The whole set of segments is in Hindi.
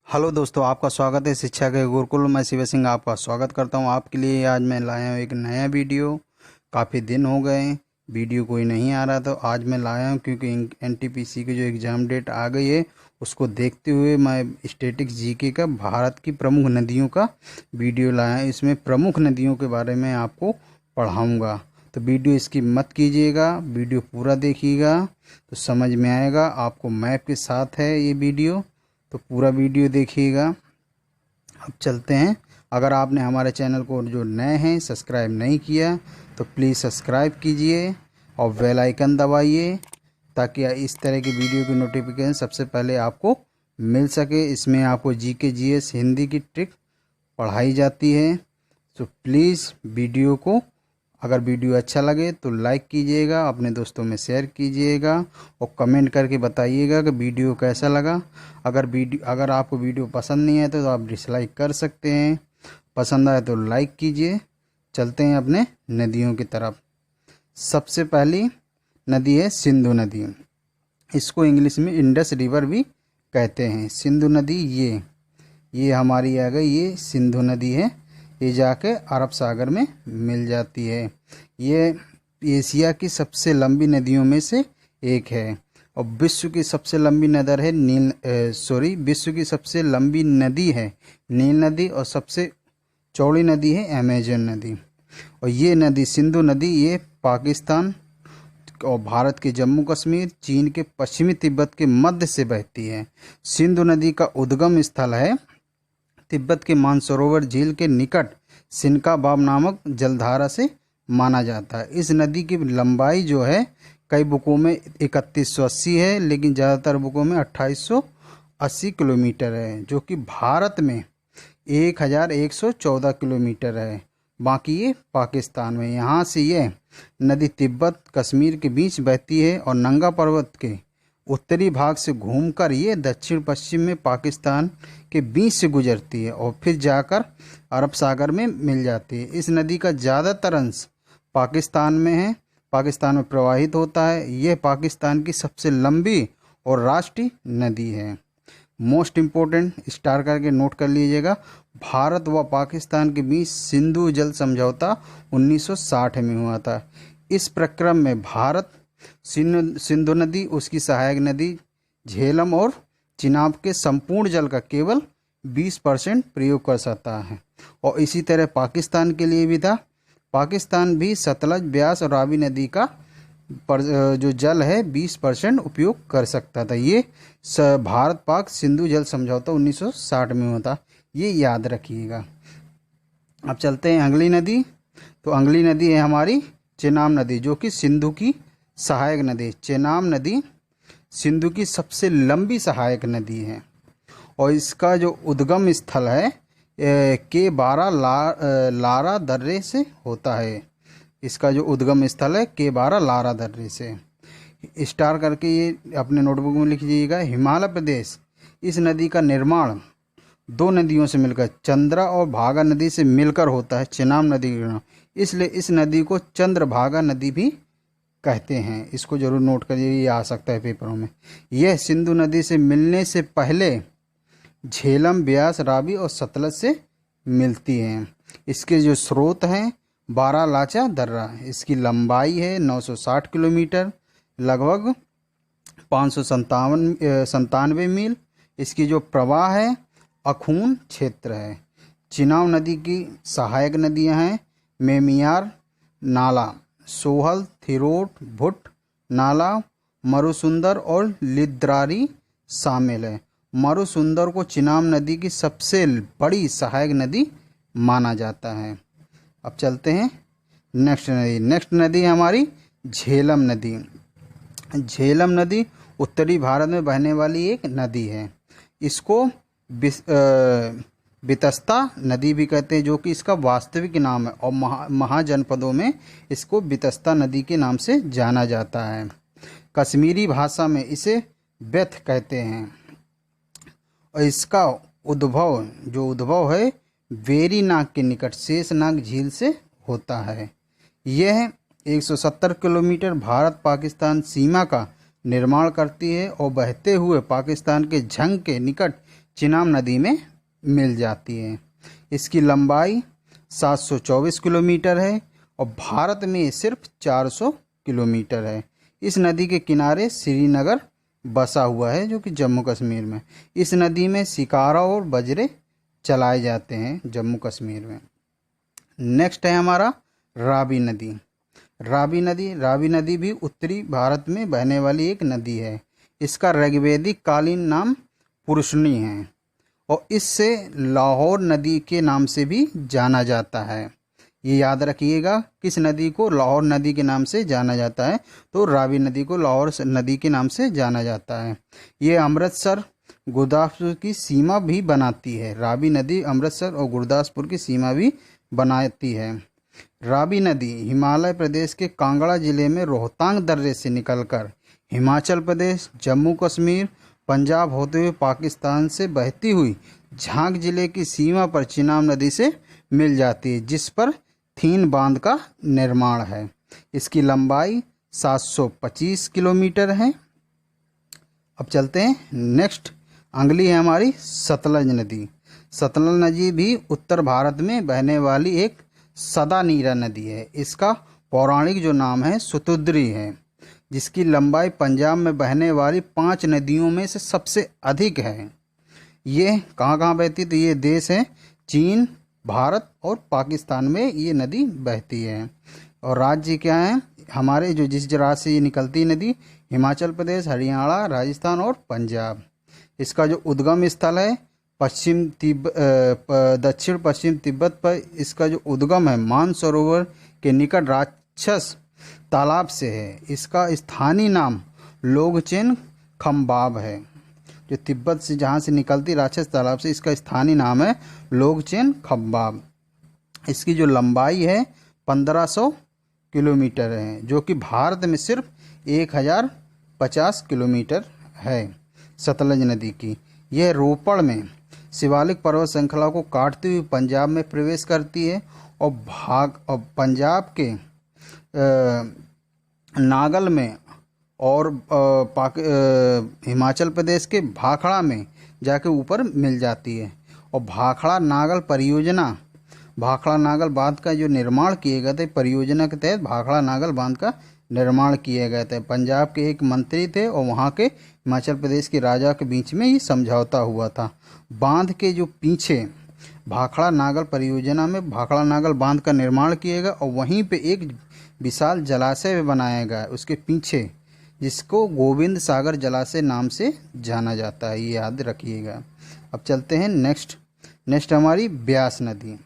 हेलो दोस्तों, आपका स्वागत है शिक्षा के गुरुकुल। मैं शिव सिंह आपका स्वागत करता हूं। आपके लिए आज मैं लाया हूं एक नया वीडियो। काफ़ी दिन हो गए वीडियो कोई नहीं आ रहा, तो आज मैं लाया हूं क्योंकि एनटीपीसी की जो एग्ज़ाम डेट आ गई है उसको देखते हुए मैं स्टैटिक्स जीके का भारत की प्रमुख नदियों का वीडियो लाया हूं। इसमें प्रमुख नदियों के बारे में आपको पढ़ाऊँगा, तो वीडियो इसकी मत कीजिएगा, वीडियो पूरा देखिएगा तो समझ में आएगा। आपको मैप के साथ है ये वीडियो, तो पूरा वीडियो देखिएगा। अब चलते हैं। अगर आपने हमारे चैनल को जो नए हैं सब्सक्राइब नहीं किया तो प्लीज़ सब्सक्राइब कीजिए और बेल आइकन दबाइए ताकि इस तरह की वीडियो की नोटिफिकेशन सबसे पहले आपको मिल सके। इसमें आपको जीके जीएस हिंदी की ट्रिक पढ़ाई जाती है, तो प्लीज़ वीडियो को, अगर वीडियो अच्छा लगे तो लाइक कीजिएगा, अपने दोस्तों में शेयर कीजिएगा और कमेंट करके बताइएगा कि वीडियो कैसा लगा। अगर आपको वीडियो पसंद नहीं है तो आप डिसलाइक कर सकते हैं, पसंद आए तो लाइक कीजिए। चलते हैं अपने नदियों की तरफ। सबसे पहली नदी है सिंधु नदी। इसको इंग्लिश में इंडस रिवर भी कहते हैं। सिंधु नदी ये हमारी आ गई, ये सिंधु नदी है। ये जाके अरब सागर में मिल जाती है। ये एशिया की सबसे लंबी नदियों में से एक है और विश्व की सबसे लंबी नदर है विश्व की सबसे लंबी नदी है नील नदी और सबसे चौड़ी नदी है अमेजन नदी। और ये नदी सिंधु नदी ये पाकिस्तान और भारत के जम्मू कश्मीर, चीन के पश्चिमी तिब्बत के मध्य से बहती है। सिंधु नदी का उद्गम स्थल है तिब्बत के मानसरोवर झील के निकट सिनकाबाब नामक जलधारा से माना जाता है। इस नदी की लंबाई जो है कई बुकों में 3180 है, लेकिन ज़्यादातर बुकों में 2880 किलोमीटर है, जो कि भारत में 1114 किलोमीटर है। बाकी ये पाकिस्तान में। यहाँ से ये नदी तिब्बत कश्मीर के बीच बहती है और नंगा पर्वत के उत्तरी भाग से घूमकर ये दक्षिण पश्चिम में पाकिस्तान के बीच से गुजरती है और फिर जाकर अरब सागर में मिल जाती है। इस नदी का ज़्यादातर अंश पाकिस्तान में है, पाकिस्तान में प्रवाहित होता है। यह पाकिस्तान की सबसे लंबी और राष्ट्रीय नदी है। मोस्ट इम्पोर्टेंट स्टार करके नोट कर लीजिएगा। भारत व पाकिस्तान के बीच सिंधु जल समझौता 1960 में हुआ था। इस प्रक्रम में भारत सिंधु नदी, उसकी सहायक नदी झेलम और चिनाब के संपूर्ण जल का केवल 20% प्रयोग कर सकता है। और इसी तरह पाकिस्तान के लिए भी था। पाकिस्तान भी सतलज, ब्यास और रावी नदी का जो जल है 20% उपयोग कर सकता था। ये भारत पाक सिंधु जल समझौता 1960 में हुआ था, ये याद रखिएगा। अब चलते हैं अगली नदी। तो अगली नदी है हमारी चेनाब नदी, जो कि सिंधु की सहायक नदी। चेनाब नदी सिंधु की सबसे लंबी सहायक नदी है और इसका जो उद्गम स्थल है के12 लारा दर्रे से होता है। इसका जो उद्गम स्थल है के12 लारा दर्रे से। स्टार करके ये अपने नोटबुक में लिख लीजिएगा। हिमाचल प्रदेश इस नदी का निर्माण दो नदियों से मिलकर, चंद्रा और भागा नदी से मिलकर होता है, चेनाब नदी का नाम, इसलिए इस नदी को चंद्रभागा नदी भी कहते हैं। इसको जरूर नोट करिए, ये आ सकता है पेपरों में। यह सिंधु नदी से मिलने से पहले झेलम, ब्यास, रावी और सतलज से मिलती हैं। इसके जो स्रोत हैं बारालाचा दर्रा, इसकी लंबाई है 960 किलोमीटर, लगभग 597 मील। इसकी जो प्रवाह है अखून क्षेत्र है। चिनाब नदी की सहायक नदियां हैं मेमियार नाला, सोहल, थिरोट, भुट नाला, मरुसुंदर और लिद्रारी शामिल है। मरुसुंदर को चिनाब नदी की सबसे बड़ी सहायक नदी माना जाता है। अब चलते हैं नेक्स्ट नदी है हमारी झेलम नदी। झेलम नदी उत्तरी भारत में बहने वाली एक नदी है। इसको बितस्ता नदी भी कहते हैं, जो कि इसका वास्तविक नाम है, और महाजनपदों में इसको बितस्ता नदी के नाम से जाना जाता है। कश्मीरी भाषा में इसे बेथ कहते हैं और इसका उद्भव है वेरीनाग के निकट शेषनाग झील से होता है। यह 170 किलोमीटर भारत पाकिस्तान सीमा का निर्माण करती है और बहते हुए पाकिस्तान के झंग के निकट चिनाब नदी में मिल जाती है। इसकी लंबाई 724 किलोमीटर है और भारत में ये सिर्फ 400 किलोमीटर है। इस नदी के किनारे श्रीनगर बसा हुआ है जो कि जम्मू कश्मीर में। इस नदी में शिकारा और बजरे चलाए जाते हैं जम्मू कश्मीर में। नेक्स्ट है हमारा रावी नदी। रावी नदी भी उत्तरी भारत में बहने वाली एक नदी है। इसका ऋग्वैदिक कालीन नाम पुरुषनी है और इससे लाहौर नदी के नाम से भी जाना जाता है। ये याद रखिएगा, किस नदी को लाहौर नदी के नाम से जाना जाता है, तो रावी नदी को लाहौर नदी के नाम से जाना जाता है। ये अमृतसर गुरदासपुर की सीमा भी बनाती है। रावी नदी अमृतसर और गुरदासपुर की सीमा भी बनाती है। रावी नदी हिमाचल प्रदेश के कांगड़ा जिले में रोहतांग दर्रे से निकलकर हिमाचल प्रदेश, जम्मू कश्मीर, पंजाब होते हुए पाकिस्तान से बहती हुई झांग जिले की सीमा पर चिनाब नदी से मिल जाती है, जिस पर थीन बांध का निर्माण है। इसकी लंबाई 725 किलोमीटर है। अब चलते हैं नेक्स्ट। अगली है हमारी सतलज नदी। सतलज नदी भी उत्तर भारत में बहने वाली एक सदा नीरा नदी है। इसका पौराणिक जो नाम है सुतुद्री है, जिसकी लंबाई पंजाब में बहने वाली 5 नदियों में से सबसे अधिक है। ये कहाँ कहाँ बहती, तो ये देश है चीन, भारत और पाकिस्तान में ये नदी बहती है। और राज्य क्या है हमारे, जो जिस राज्य से ये निकलती नदी, हिमाचल प्रदेश, हरियाणा, राजस्थान और पंजाब। इसका जो उद्गम स्थल है दक्षिण पश्चिम तिब्बत पर इसका जो उद्गम है मानसरोवर के निकट राक्षस तालाब से है। इसका स्थानीय नाम लोगचेन खम्बाब है। जो तिब्बत से जहाँ से निकलती राक्षस तालाब से, इसका स्थानीय नाम है लोगचेन खम्बाब। इसकी जो लंबाई है 1500 किलोमीटर है, जो कि भारत में सिर्फ 1050 किलोमीटर है। सतलज नदी की यह रोपड़ में शिवालिक पर्वत श्रृंखला को काटते हुए पंजाब में प्रवेश करती है और पंजाब के नागल में और हिमाचल प्रदेश के भाखड़ा में जाके ऊपर मिल जाती है। और भाखड़ा नागल बांध का जो निर्माण किए गए थे, परियोजना के तहत भाखड़ा नागल बांध का निर्माण किए गए थे। पंजाब के एक मंत्री थे और वहाँ के हिमाचल प्रदेश के राजा के बीच में ये समझौता हुआ था। बांध के जो पीछे भाखड़ा नागल परियोजना में भाखड़ा नागल बांध का निर्माण किएगा और वहीं पे एक विशाल जलाशय बनाया गया उसके पीछे, जिसको गोविंद सागर जलाशय नाम से जाना जाता है। ये याद रखिएगा। अब चलते हैं नेक्स्ट हमारी ब्यास नदी।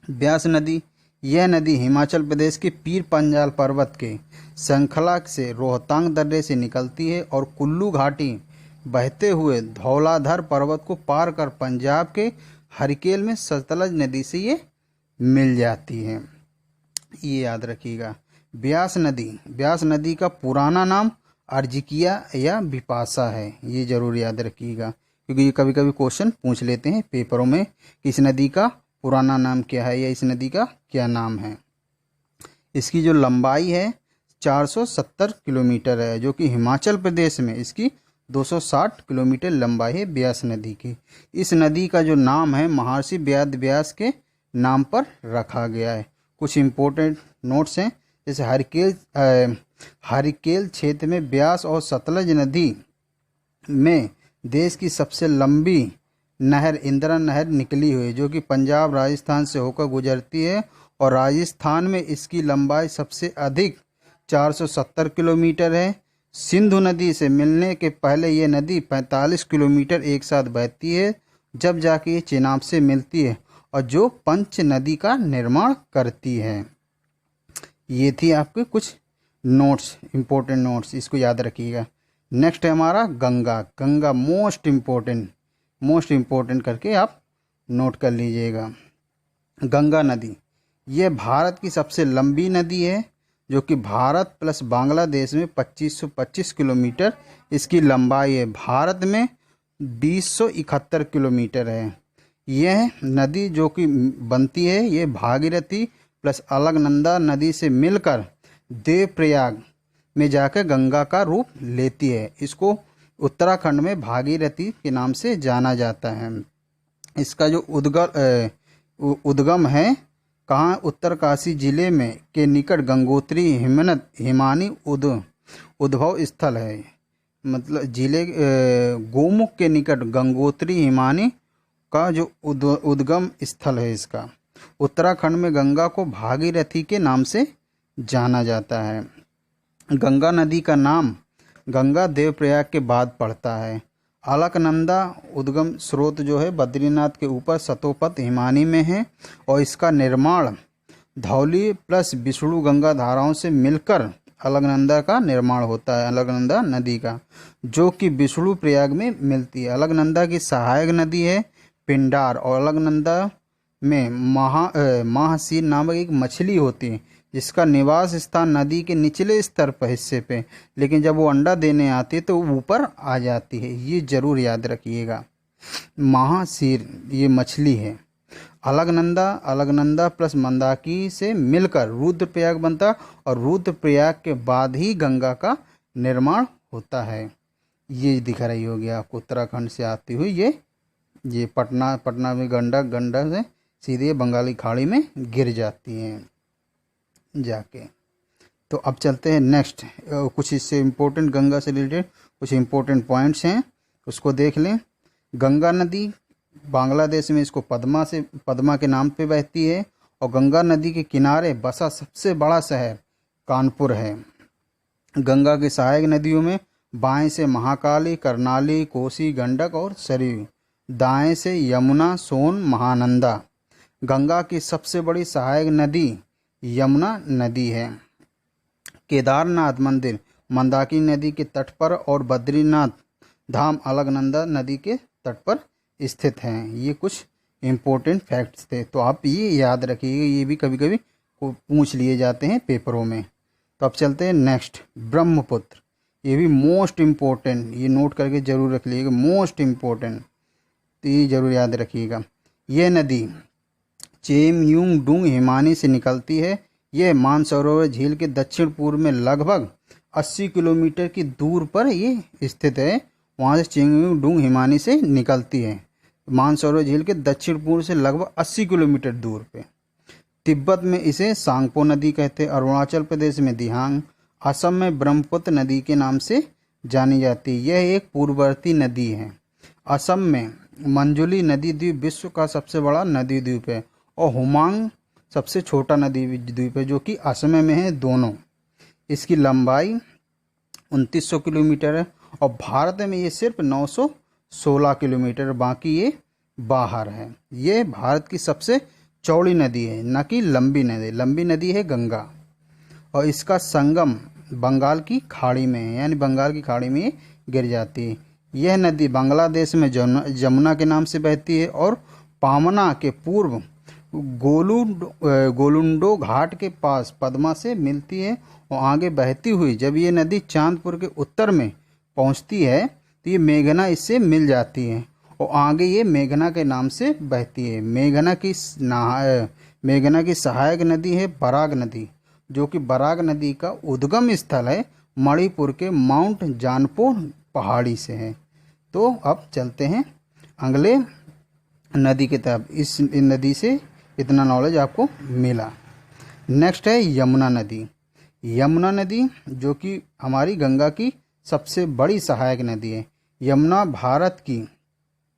ब्यास नदी, यह नदी हिमाचल प्रदेश के पीर पंजाल पर्वत के श्रृंखला से रोहतांग दर्रे से निकलती है और कुल्लू घाटी बहते हुए धौलाधर पर्वत को पार कर पंजाब के हरिकेल में सतलज नदी से ये मिल जाती है। ये याद रखिएगा। ब्यास नदी का पुराना नाम अर्जिकिया या बिपाशा है। ये जरूर याद रखिएगा, क्योंकि ये कभी कभी क्वेश्चन पूछ लेते हैं पेपरों में कि इस नदी का पुराना नाम क्या है या इस नदी का क्या नाम है। इसकी जो लंबाई है 470 किलोमीटर है, जो कि हिमाचल प्रदेश में इसकी 260 किलोमीटर लंबाई है ब्यास नदी की। इस नदी का जो नाम है महर्षि वेद व्यास के नाम पर रखा गया है। कुछ इम्पोर्टेंट नोट्स हैं, जैसे हरिकेल क्षेत्र में ब्यास और सतलज नदी में देश की सबसे लंबी नहर इंदिरा नहर निकली हुई है, जो कि पंजाब राजस्थान से होकर गुजरती है और राजस्थान में इसकी लंबाई सबसे अधिक 470 किलोमीटर है। सिंधु नदी से मिलने के पहले ये नदी 45 किलोमीटर एक साथ बहती है, जब जाके ये चिनाब से मिलती है और जो पंच नदी का निर्माण करती है। ये थी आपके कुछ नोट्स, इम्पोर्टेंट नोट्स, इसको याद रखिएगा। नेक्स्ट है हमारा गंगा मोस्ट इम्पोर्टेंट करके आप नोट कर लीजिएगा। गंगा नदी ये भारत की सबसे लंबी नदी है, जो कि भारत प्लस बांग्लादेश में 2525 किलोमीटर इसकी लंबाई है। भारत में 2071 किलोमीटर है। यह नदी जो कि बनती है ये भागीरथी प्लस अलकनंदा नदी से मिलकर देवप्रयाग में जाकर गंगा का रूप लेती है। इसको उत्तराखंड में भागीरथी के नाम से जाना जाता है। इसका जो उद्गम है कहाँ, उत्तरकाशी जिले में के निकट गंगोत्री हिमानी उद्भव स्थल है। मतलब जिले गोमुख के निकट गंगोत्री हिमानी का जो उद्गम स्थल है इसका। उत्तराखंड में गंगा को भागीरथी के नाम से जाना जाता है। गंगा नदी का नाम गंगा देवप्रयाग के बाद पड़ता है। अलकनंदा उद्गम स्रोत जो है बद्रीनाथ के ऊपर सतोपत हिमानी में है और इसका निर्माण धौली प्लस विष्णु गंगा धाराओं से मिलकर अलकनंदा का निर्माण होता है। अलकनंदा नदी का जो कि विष्णु प्रयाग में मिलती है। अलकनंदा की सहायक नदी है पिंडार और अलकनंदा में महासीर नामक एक मछली होती है जिसका निवास स्थान नदी के निचले स्तर पर हिस्से पे, लेकिन जब वो अंडा देने आती है तो ऊपर आ जाती है। ये जरूर याद रखिएगा। महासीर ये मछली है। अलकनंदा प्लस मंदाकिनी से मिलकर रुद्रप्रयाग बनता और रुद्रप्रयाग के बाद ही गंगा का निर्माण होता है। ये दिख रही होगी आपको उत्तराखंड से आती हुई ये पटना में गंडक से सीधे बंगाली खाड़ी में गिर जाती हैं जाके। तो अब चलते हैं नेक्स्ट, कुछ इससे इम्पोर्टेंट गंगा से रिलेटेड कुछ इम्पोर्टेंट पॉइंट्स हैं, उसको देख लें। गंगा नदी बांग्लादेश में इसको पद्मा के नाम पे बहती है और गंगा नदी के किनारे बसा सबसे बड़ा शहर कानपुर है। गंगा की सहायक नदियों में बाएं से महाकाली, करनाली, कोसी, गंडक और सरयू, दाएं से यमुना, सोन, महानंदा। गंगा की सबसे बड़ी सहायक नदी यमुना नदी है। केदारनाथ मंदिर मंदाकिनी नदी के तट पर और बद्रीनाथ धाम अलकनंदा नदी के तट पर स्थित हैं। ये कुछ इम्पोर्टेंट फैक्ट्स थे, तो आप ये याद रखिएगा, ये भी कभी कभी पूछ लिए जाते हैं पेपरों में। तो अब चलते हैं नेक्स्ट, ब्रह्मपुत्र। ये भी मोस्ट इम्पोर्टेंट, ये नोट करके जरूर रख लीजिएगा, मोस्ट इम्पोर्टेंट, तो ये जरूर याद रखिएगा। ये नदी चेमयूंगडुंग हिमानी से निकलती है। यह मानसरोवर झील के दक्षिण पूर्व में लगभग 80 किलोमीटर की दूर पर ये स्थित है। वहाँ से चेमयूंगडुंग हिमानी से निकलती है। मानसरोवर झील के दक्षिण पूर्व से लगभग 80 किलोमीटर दूर पे। तिब्बत में इसे सांगपो नदी कहते हैं। अरुणाचल प्रदेश में दिहांग, असम में ब्रह्मपुत्र नदी के नाम से जानी जाती है। यह एक पूर्ववर्ती नदी है। असम में मंजुली नदी द्वीप विश्व का सबसे बड़ा नदी द्वीप है और हुमांग सबसे छोटा नदी द्वीप है जो कि असम में है दोनों। इसकी लंबाई 2900 किलोमीटर है और भारत में ये सिर्फ 916 किलोमीटर, बाकी ये बाहर है। ये भारत की सबसे चौड़ी नदी है, न कि लंबी नदी। लंबी नदी है गंगा और इसका संगम बंगाल की खाड़ी में है, यानी बंगाल की खाड़ी में गिर जाती है। यह नदी बांग्लादेश में जमुना के नाम से बहती है और पामना के पूर्व गोलुंडो घाट के पास पद्मा से मिलती है और आगे बहती हुई जब ये नदी चांदपुर के उत्तर में पहुंचती है तो ये मेघना इससे मिल जाती है और आगे ये मेघना के नाम से बहती है। मेघना की सहायक नदी है बराग नदी, जो कि बराग नदी का उद्गम स्थल है मणिपुर के माउंट जानपो पहाड़ी से है। तो अब चलते हैं अगले नदी की तरफ। इस नदी से इतना नॉलेज आपको मिला। नेक्स्ट है यमुना नदी। यमुना नदी जो कि हमारी गंगा की सबसे बड़ी सहायक नदी है। यमुना भारत की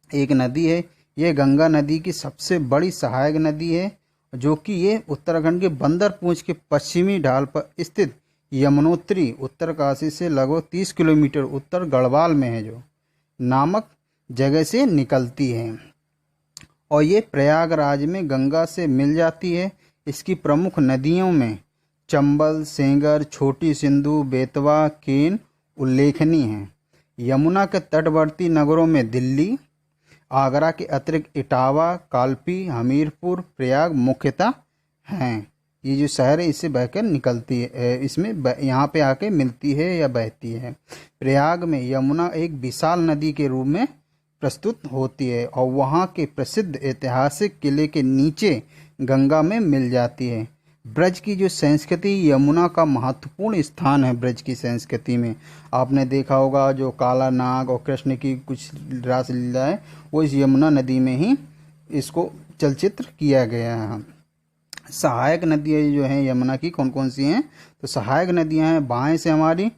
एक नदी है। यह गंगा नदी की सबसे बड़ी सहायक नदी है जो कि ये उत्तराखंड के बंदरपूंछ के पश्चिमी ढाल पर स्थित यमुनोत्री उत्तरकाशी से लगभग 30 किलोमीटर उत्तर गढ़वाल में है जो नामक जगह से निकलती है और ये प्रयागराज में गंगा से मिल जाती है। इसकी प्रमुख नदियों में चंबल, सेंगर, छोटी सिंधु, बेतवा, केन उल्लेखनीय हैं। यमुना के तटवर्ती नगरों में दिल्ली, आगरा के अतिरिक्त इटावा, कालपी, हमीरपुर, प्रयाग मुख्यतः हैं। ये जो शहर है इससे बहकर निकलती है, इसमें यहाँ पे आके मिलती है या बहती है। प्रयाग में यमुना एक विशाल नदी के रूप में प्रस्तुत होती है और वहाँ के प्रसिद्ध ऐतिहासिक किले के नीचे गंगा में मिल जाती है। ब्रज की जो संस्कृति, यमुना का महत्वपूर्ण स्थान है ब्रज की संस्कृति में। आपने देखा होगा जो काला नाग और कृष्ण की कुछ रासलीला है वो इस यमुना नदी में ही इसको चलचित्र किया गया है। सहायक नदियाँ जो हैं यमुना की कौन कौन सी हैं? तो सहायक नदियाँ हैं बाएं से हमारी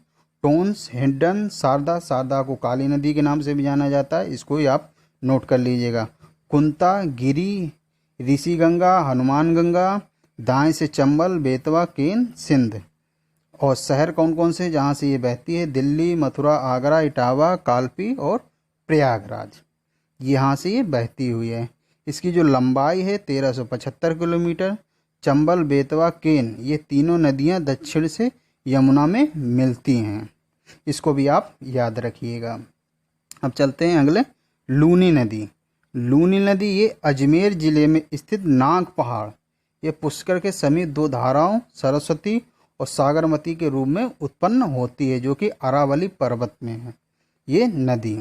टोन्स, हिंडन, शारदा। शारदा को काली नदी के नाम से भी जाना जाता है, इसको ही आप नोट कर लीजिएगा। कुंता, गिरी, ऋषि गंगा, हनुमान गंगा। दाएं से चंबल, बेतवा, केन, सिंध। और शहर कौन कौन से जहाँ से ये बहती है? दिल्ली, मथुरा, आगरा, इटावा, कालपी और प्रयागराज, यहाँ से ये बहती हुई है। इसकी जो लंबाई है 1375 किलोमीटर। चंबल, बेतवा, केन ये तीनों नदियाँ दक्षिण से यमुना में मिलती हैं, इसको भी आप याद रखिएगा। अब चलते हैं अगले, लूनी नदी। लूनी नदी ये अजमेर जिले में स्थित नाग पहाड़, ये पुष्कर के समीप दो धाराओं सरस्वती और सागरमती के रूप में उत्पन्न होती है, जो कि अरावली पर्वत में है। ये नदी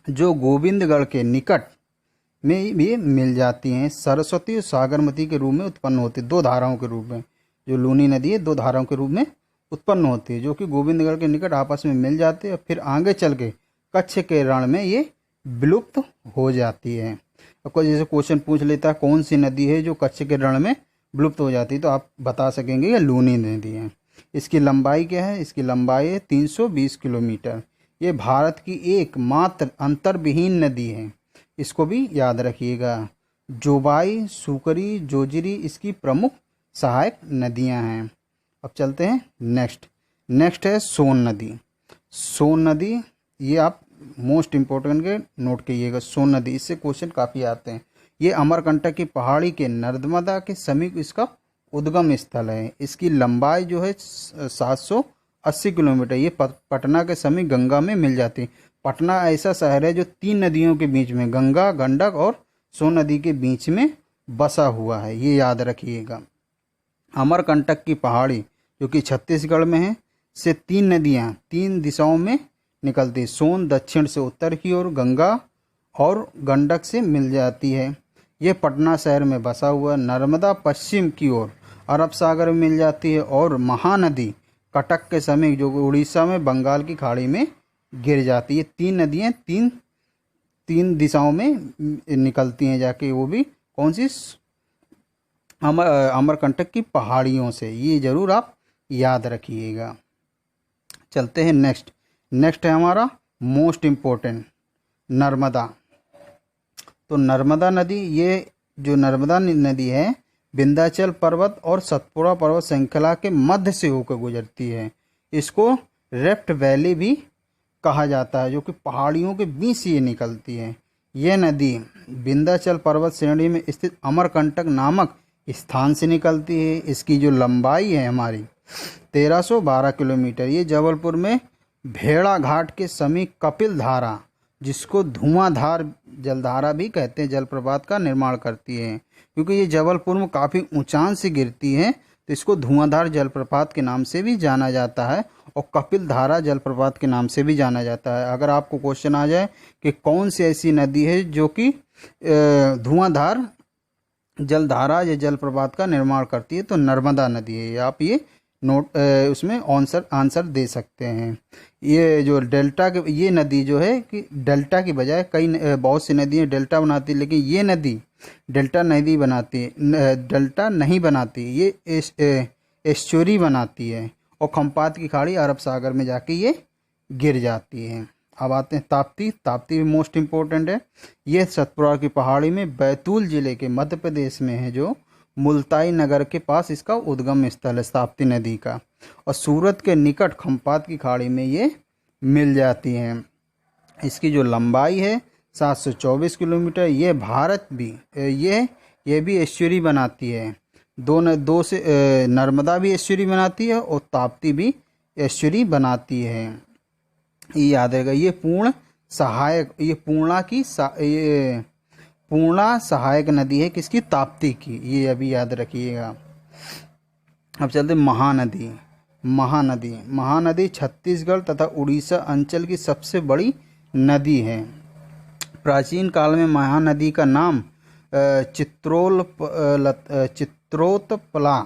जो गोविंदगढ़ के निकट में ये मिल जाती हैं, सरस्वती और सागरमती के रूप में उत्पन्न होती है, दो धाराओं के रूप में। जो लूनी नदी है दो धाराओं के रूप में उत्पन्न होती है, जो कि गोविंदगढ़ के निकट आपस में मिल जाते हैं, फिर आगे चल के कच्छ के रण में ये विलुप्त हो जाती है। अब कोई जैसे क्वेश्चन पूछ लेता है कौन सी नदी है जो कच्छ के रण में विलुप्त हो जाती है, तो आप बता सकेंगे ये लूनी नदी है। इसकी लंबाई क्या है? इसकी लंबाई है 320 किलोमीटर। ये भारत की एकमात्र अंतर्विहीन नदी है, इसको भी याद रखिएगा। जोबाई, सुकरी, जोजिरी इसकी प्रमुख सहायक नदियां हैं। अब चलते हैं नेक्स्ट है सोन नदी। सोन नदी ये आप मोस्ट इम्पोर्टेंट के नोट कीजिएगा। सोन नदी, इससे क्वेश्चन काफ़ी आते हैं। ये अमरकंटक की पहाड़ी के नर्मदा के समीप इसका उद्गम स्थल है। इसकी लंबाई जो है 780 किलोमीटर। ये पटना के समीप गंगा में मिल जाती है। पटना ऐसा शहर है जो तीन नदियों के बीच में, गंगा, गंडक और सोन नदी के बीच में बसा हुआ है, ये याद रखिएगा। अमरकंटक की पहाड़ी जो कि छत्तीसगढ़ में है, से तीन नदियाँ तीन दिशाओं में निकलती है। सोन दक्षिण से उत्तर की ओर, गंगा और गंडक से मिल जाती है। ये पटना शहर में बसा हुआ। नर्मदा पश्चिम की ओर अरब सागर में मिल जाती है, और महानदी कटक के समीप जो उड़ीसा में बंगाल की खाड़ी में गिर जाती है। तीन नदियाँ तीन दिशाओं में निकलती हैं जाके, वो भी कौन सी? अमरकंटक की पहाड़ियों से। ये जरूर आप याद रखिएगा। चलते हैं नेक्स्ट है हमारा मोस्ट इम्पोर्टेंट, नर्मदा। तो नर्मदा नदी, ये जो नर्मदा नदी है विंध्याचल पर्वत और सतपुड़ा पर्वत श्रृंखला के मध्य से होकर गुजरती है। इसको रेफ्ट वैली भी कहा जाता है, जो कि पहाड़ियों के बीच से ये निकलती है। यह नदी विंध्याचल पर्वत श्रेणी में स्थित अमरकंटक नामक स्थान से निकलती है। इसकी जो लंबाई है हमारी 1312 किलोमीटर। ये जबलपुर में भेड़ा घाट के समीप कपिल धारा, जिसको धुआंधार जलधारा भी कहते हैं, जलप्रपात का निर्माण करती है। क्योंकि ये जबलपुर में काफ़ी ऊंचाई से गिरती है, तो इसको धुआंधार जलप्रपात के नाम से भी जाना जाता है, और कपिल धारा जलप्रपात के नाम से भी जाना जाता है। अगर आपको क्वेश्चन आ जाए कि कौन सी ऐसी नदी है जो कि धुआंधार जलधारा या जलप्रपात का निर्माण करती है, तो नर्मदा नदी है। आप ये नोट उसमें आंसर दे सकते हैं। ये जो डेल्टा के, ये नदी जो है कि डेल्टा की बजाय बहुत सी नदियाँ डेल्टा बनाती है, लेकिन ये नदी डेल्टा नहीं बनाती, ये एस्चुरी बनाती है, और खंपात की खाड़ी अरब सागर में जाके ये गिर जाती है। अब आते हैं ताप्ती भी मोस्ट इम्पोर्टेंट है। ये सतपुड़ा की पहाड़ी में बैतूल जिले के मध्य प्रदेश में है, जो मुल्ताई नगर के पास इसका उद्गम स्थल है ताप्ती नदी का, और सूरत के निकट खंपात की खाड़ी में ये मिल जाती हैं। इसकी जो लंबाई है 724 किलोमीटर। ये भारत भी ये भी एस्चुरी बनाती है। दो से नर्मदा भी एस्चुरी बनाती है और ताप्ती भी एस्चुरी बनाती है, ये याद रहेगा। ये पूर्णा सहायक नदी है किसकी? ताप्ती की, ये अभी याद रखिएगा। अब चलते महानदी छत्तीसगढ़ तथा उड़ीसा अंचल की सबसे बड़ी नदी है। प्राचीन काल में महानदी का नाम चित्रोत्पला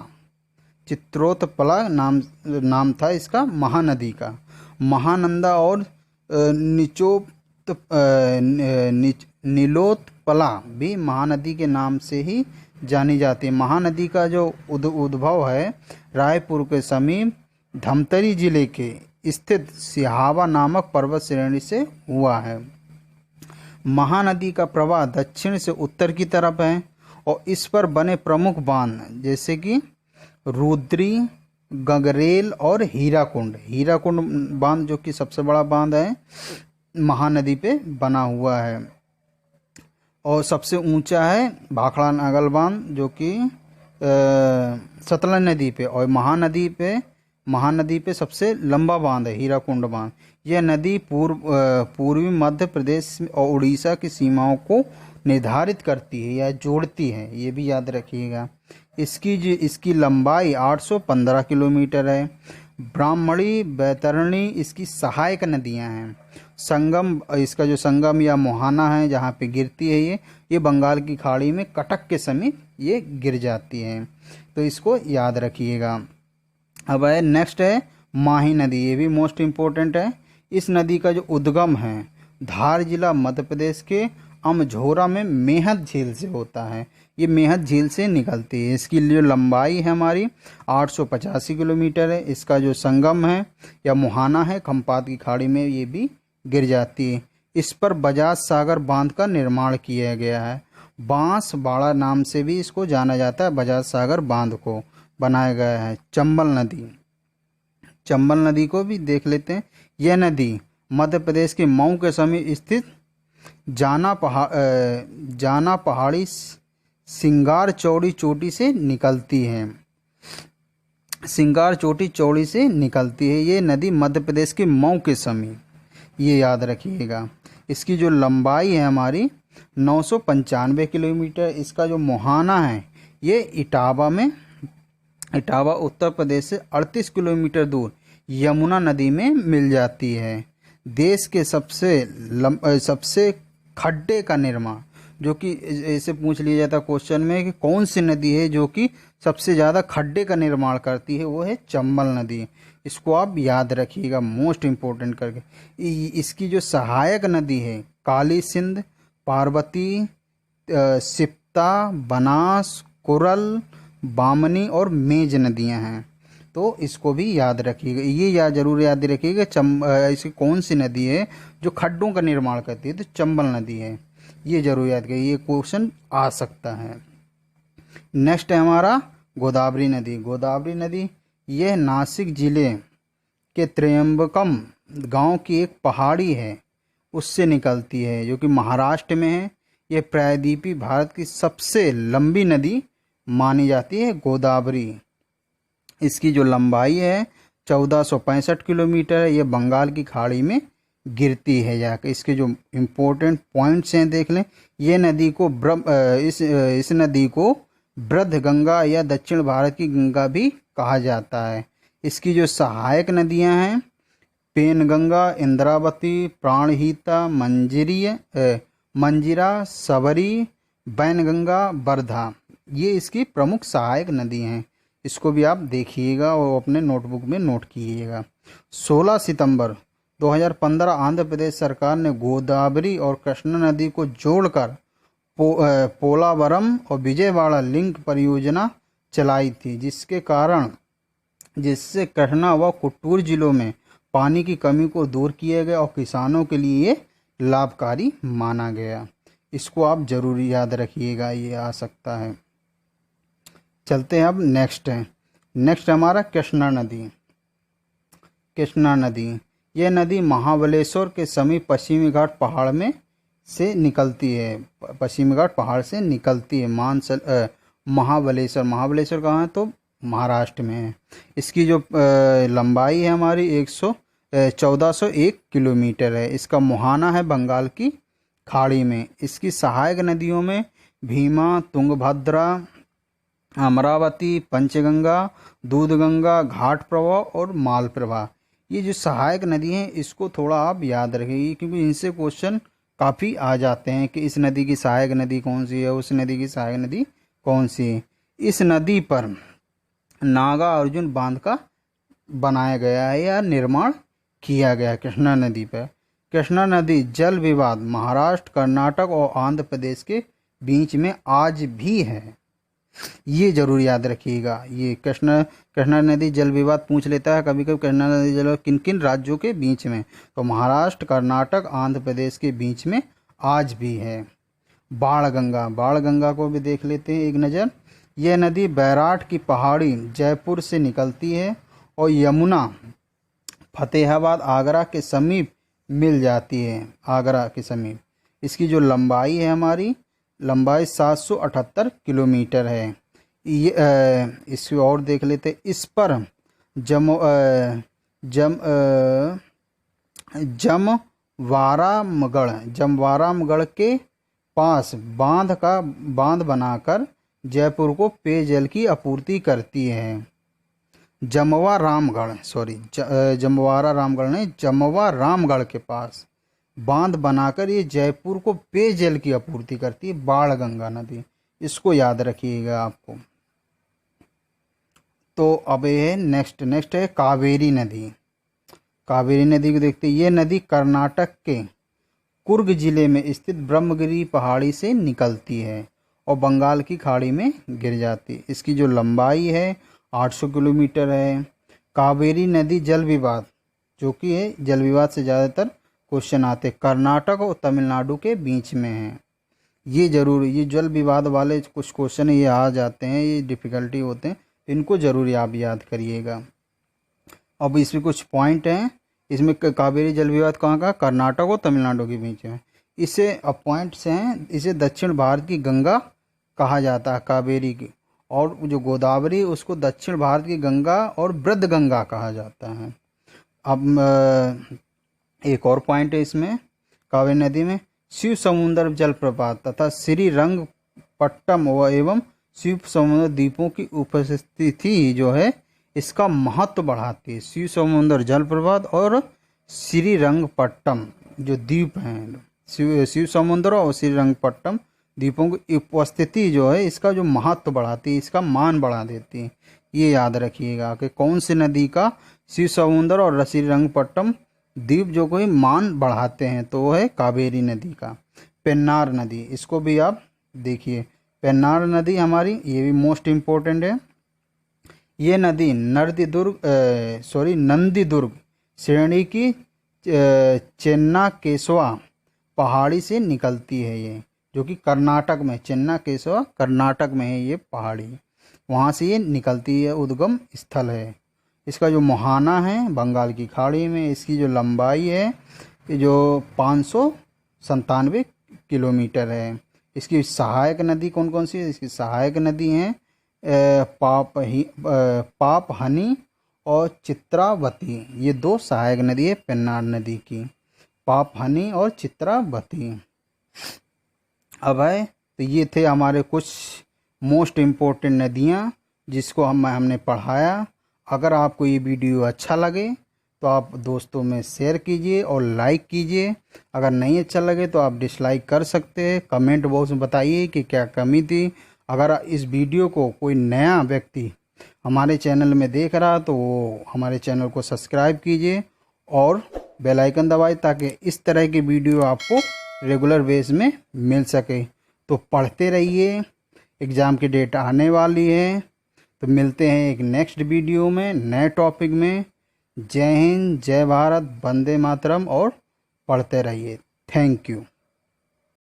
चित्रोत्पला नाम था इसका महानदी का। महानंदा और नीलोत्पला भी महानदी के नाम से ही जानी जाती है। महानदी का जो उद्भव है रायपुर के समीप धमतरी जिले के स्थित सिहावा नामक पर्वत श्रेणी से हुआ है। महानदी का प्रवाह दक्षिण से उत्तर की तरफ है और इस पर बने प्रमुख बांध जैसे कि रुद्री, गगरेल और हीराकुंड बांध जो कि सबसे बड़ा बांध है महानदी पे बना हुआ है। और सबसे ऊंचा है भाखड़ा नागल बांध जो कि सतलज नदी पे, और महानदी पे सबसे लंबा बांध है हीराकुंड बांध। यह नदी पूर्वी मध्य प्रदेश और उड़ीसा की सीमाओं को निर्धारित करती है या जोड़ती है, ये भी याद रखिएगा। इसकी लंबाई 815 किलोमीटर है। ब्राह्मणी, बैतरणी इसकी सहायक नदियां हैं। इसका जो संगम या मोहाना है जहाँ पे गिरती है ये बंगाल की खाड़ी में कटक के समीप ये गिर जाती है, तो इसको याद रखिएगा। अब है नेक्स्ट है माही नदी, ये भी मोस्ट इम्पोर्टेंट है। इस नदी का जो उद्गम है धार जिला मध्य प्रदेश के अमझोरा में मेहत झील से होता है। ये मेहत झील से निकलती है। इसकी जो लंबाई है हमारी 885 किलोमीटर है। इसका जो संगम है या मुहाना है खंपात की खाड़ी में ये भी गिर जाती है। इस पर बजाज सागर बांध का निर्माण किया गया है। बांस बाड़ा नाम से भी इसको जाना जाता है। बजाज सागर बांध को बनाया गया है। चंबल नदी को भी देख लेते हैं। यह नदी मध्य प्रदेश के मऊ के समीप स्थित जाना पहाड़ी सिंगार चौड़ी चोटी से निकलती है। ये नदी मध्य प्रदेश के मऊ के समीप, ये याद रखिएगा। इसकी जो लंबाई है हमारी 995 किलोमीटर। इसका जो मुहाना है ये इटावा उत्तर प्रदेश से 38 किलोमीटर दूर यमुना नदी में मिल जाती है। देश के सबसे खड्डे का निर्माण, जो कि ऐसे पूछ लिया जाता क्वेश्चन में कि कौन सी नदी है जो कि सबसे ज़्यादा खड्डे का निर्माण करती है, वो है चंबल नदी। इसको आप याद रखिएगा मोस्ट इम्पोर्टेंट करके। इसकी जो सहायक नदी है काली सिंध, पार्वती, सिप्ता, बनास, कुरल, बामनी और मेज नदियां हैं, तो इसको भी याद रखिएगा। ये जरूर याद रखिएगा इसकी कौन सी नदी है जो खड्डों का निर्माण करती है, तो चंबल नदी है। ये जरूर याद करिए, ये क्वेश्चन आ सकता है। नेक्स्ट है हमारा गोदावरी नदी। यह नासिक जिले के त्र्यंबकम गांव की एक पहाड़ी है, उससे निकलती है, जो कि महाराष्ट्र में है। यह प्रायद्वीपीय भारत की सबसे लंबी नदी मानी जाती है गोदावरी। इसकी जो लंबाई है 1465 किलोमीटर है। ये बंगाल की खाड़ी में गिरती है जाकर। इसके जो इम्पोर्टेंट पॉइंट्स हैं देख लें। ये नदी को इस नदी को वृद्ध गंगा या दक्षिण भारत की गंगा भी कहा जाता है। इसकी जो सहायक नदियां हैं पेनगंगा, इंद्रावती, प्राणहिता, मंजिरा, सबरी, बैनगंगा, वर्धा, ये इसकी प्रमुख सहायक नदी हैं। इसको भी आप देखिएगा और अपने नोटबुक में नोट कीजिएगा। 16 सितंबर 2015 आंध्र प्रदेश सरकार ने गोदावरी और कृष्णा नदी को जोड़कर पोलावरम और विजयवाड़ा लिंक परियोजना चलाई थी, जिससे कृष्णा व कुट्टूर जिलों में पानी की कमी को दूर किया गया और किसानों के लिए ये लाभकारी माना गया। इसको आप जरूर याद रखिएगा, ये आ सकता है। चलते हैं अब नेक्स्ट हमारा कृष्णा नदी। यह नदी महाबलेश्वर के समीप पश्चिमी घाट पहाड़ में से निकलती है। महाबलेश्वर कहाँ है, तो महाराष्ट्र में है। इसकी जो लंबाई है हमारी 1401 किलोमीटर है। इसका मुहाना है बंगाल की खाड़ी में। इसकी सहायक नदियों में भीमा, तुंगभद्रा, अमरावती, पंचगंगा, दूधगंगा, घाट प्रवाह और माल प्रवाह, ये जो सहायक नदी हैं इसको थोड़ा आप याद रखिए, क्योंकि इनसे क्वेश्चन काफ़ी आ जाते हैं कि इस नदी की सहायक नदी कौन सी है, उस नदी की सहायक नदी कौन सी है। इस नदी पर नागा अर्जुन बांध का बनाया गया है या निर्माण किया गया है कृष्णा नदी पर। कृष्णा नदी जल विवाद महाराष्ट्र, कर्नाटक और आंध्र प्रदेश के बीच में आज भी है। ये जरूर याद रखिएगा। ये कृष्णा नदी जल विवाद पूछ लेता है कभी कभी। कृष्णा नदी जल किन किन राज्यों के बीच में, तो महाराष्ट्र, कर्नाटक, आंध्र प्रदेश के बीच में आज भी है। बाण गंगा को भी देख लेते हैं एक नज़र। यह नदी बैराट की पहाड़ी जयपुर से निकलती है और यमुना फतेहाबाद आगरा के समीप मिल जाती है। आगरा के समीप इसकी जो लंबाई है, हमारी लंबाई 778 किलोमीटर है। ये इसको और देख लेते। इस पर जमवारामगढ़ के पास बांध बनाकर जयपुर को पेयजल की आपूर्ति करती है। जमवा रामगढ़ के पास बांध बनाकर ये जयपुर को पेयजल की आपूर्ति करती है। बाणगंगा नदी, इसको याद रखिएगा आपको। तो अब ये है नेक्स्ट है कावेरी नदी। कावेरी नदी को देखते हैं। ये नदी कर्नाटक के कुर्ग जिले में स्थित ब्रह्मगिरी पहाड़ी से निकलती है और बंगाल की खाड़ी में गिर जाती है। इसकी जो लंबाई है 800 किलोमीटर है। कावेरी नदी जल विवाद, जो कि है जल विवाद से ज़्यादातर क्वेश्चन आते कर्नाटक और तमिलनाडु के बीच में है। ये जरूर, ये जल विवाद वाले कुछ क्वेश्चन ये आ जाते हैं, ये डिफ़िकल्टी होते हैं, इनको जरूर आप याद करिएगा। अब इसमें कुछ पॉइंट हैं। इसमें कावेरी जल विवाद कहाँ का, कर्नाटक और तमिलनाडु के बीच में। इसे अब पॉइंट्स हैं। इसे दक्षिण भारत की गंगा कहा जाता है, कावेरी की, और जो गोदावरी उसको दक्षिण भारत की गंगा और वृद्ध गंगा कहा जाता है। अब एक और पॉइंट है इसमें, कावेरी नदी में शिव समुद्र जलप्रपात तथा श्रीरंगपट्टम एवं शिव समुद्र द्वीपों की उपस्थिति जो है इसका महत्व बढ़ाती है। शिव समुद्र जलप्रपात और श्रीरंगपट्टम जो द्वीप हैं, शिव समुद्र और श्रीरंगपट्टम द्वीपों की उपस्थिति जो है इसका जो महत्व बढ़ाती है, इसका मान बढ़ा देती है। ये याद रखिएगा कि कौन सी नदी का शिव समुद्र और श्रीरंगपट्टम द्वीप जो कोई मान बढ़ाते हैं, तो वो है कावेरी नदी का। पेन्नार नदी, इसको भी आप देखिए। पेन्नार नदी हमारी, ये भी मोस्ट इम्पोर्टेंट है। ये नदी नंदीदुर्ग श्रेणी की चेन्नाकेशवा पहाड़ी से निकलती है। ये जो कि कर्नाटक में, चेन्नाकेशवा कर्नाटक में है ये पहाड़ी, वहाँ से ये निकलती है, उद्गम स्थल है। इसका जो मुहाना है बंगाल की खाड़ी में। इसकी जो लंबाई है ये जो 597 किलोमीटर है। इसकी सहायक नदी कौन कौन सी है, इसकी सहायक नदी हैं पापहनी और चित्रावती। ये दो सहायक नदी है पेन्नार नदी की, पापहनी और चित्रावती। अब है तो ये थे हमारे कुछ मोस्ट इम्पोर्टेंट नदियाँ जिसको हमने पढ़ाया। अगर आपको ये वीडियो अच्छा लगे तो आप दोस्तों में शेयर कीजिए और लाइक कीजिए। अगर नहीं अच्छा लगे तो आप डिसलाइक कर सकते हैं। कमेंट बॉक्स में बताइए कि क्या कमी थी। अगर इस वीडियो को कोई नया व्यक्ति हमारे चैनल में देख रहा तो वो हमारे चैनल को सब्सक्राइब कीजिए और बेल आइकन दबाइए ताकि इस तरह की वीडियो आपको रेगुलर बेस में मिल सके। तो पढ़ते रहिए, एग्ज़ाम की डेट आने वाली है। तो मिलते हैं एक नेक्स्ट वीडियो में नए टॉपिक में। जय हिंद, जय भारत, वंदे मातरम और पढ़ते रहिए। Thank you.